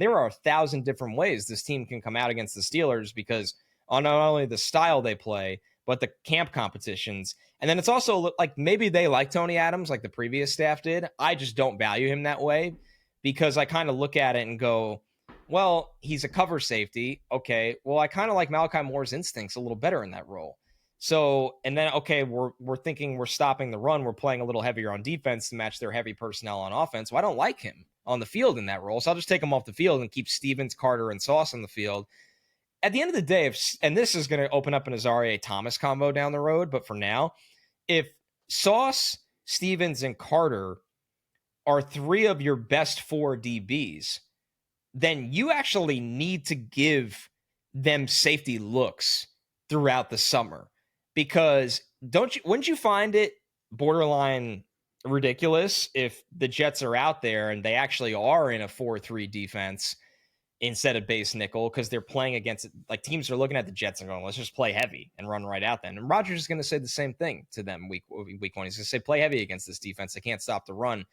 there are 1,000 different ways this team can come out against the Steelers because on not only the style they play, but the camp competitions. And then it's also like maybe they like Tony Adams like the previous staff did. I just don't value him that way because I kind of look at it and go, well, he's a cover safety. Okay. Well, I kind of like Malachi Moore's instincts a little better in that role. So, and then, okay, we're thinking we're stopping the run. We're playing a little heavier on defense to match their heavy personnel on offense. Well, I don't like him on the field in that role. So I'll just take him off the field and keep Stevens, Carter, and Sauce on the field. At the end of the day, and this is going to open up an Azaria Thomas combo down the road, but for now, if Sauce, Stevens, and Carter are three of your best four DBs, then you actually need to give them safety looks throughout the summer. Because wouldn't you find it borderline ridiculous if the Jets are out there and they actually are in a 4-3 defense instead of base nickel because they're playing against it? Like teams are looking at the Jets and going, let's just play heavy and run right out then. And Rodgers is going to say the same thing to them week one. He's going to say, play heavy against this defense. They can't stop the run.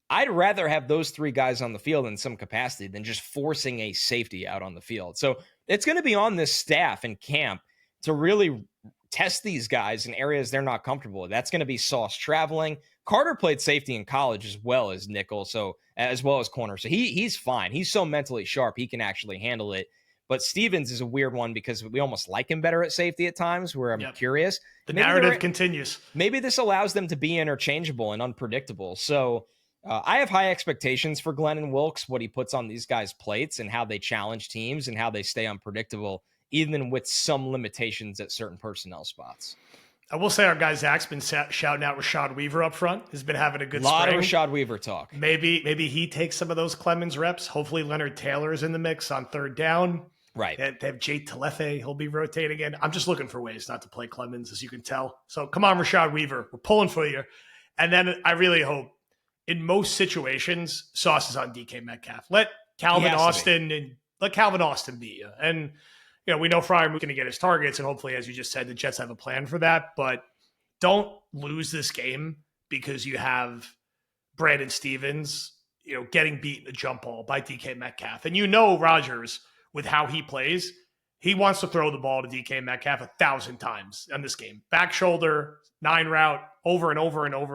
I'd rather have those three guys on the field in some capacity than just forcing a safety out on the field. So it's going to be on this staff and camp to really test these guys in areas they're not comfortable with. That's going to be Sauce traveling. Carter played safety in college as well as nickel, so as well as corner. So he's fine. He's so mentally sharp, he can actually handle it. But Stevens is a weird one because we almost like him better at safety at times where I'm curious. The narrative continues. Maybe this allows them to be interchangeable and unpredictable. So I have high expectations for Glenn and Wilkes, what he puts on these guys' plates and how they challenge teams and how they stay unpredictable, even with some limitations at certain personnel spots. I will say our guy Zach's been shouting out Rashad Weaver up front. Has been having a good lot spring. Of Rashad Weaver talk. Maybe he takes some of those Clemens reps. Hopefully Leonard Taylor's in the mix on third down. Right. They have Jay Telefe. He'll be rotating again. I'm just looking for ways not to play Clemens, as you can tell. So come on, Rashad Weaver. We're pulling for you. And then I really hope in most situations, Sauce is on DK Metcalf. Let Calvin Austin beat you. And we know Freiermuth's going to get his targets, and hopefully, as you just said, the Jets have a plan for that. But don't lose this game because you have Brandon Stevens, getting beat in the jump ball by DK Metcalf. And Rodgers, with how he plays, he wants to throw the ball to DK Metcalf 1,000 times on this game. Back shoulder, 9 route, over and over and over.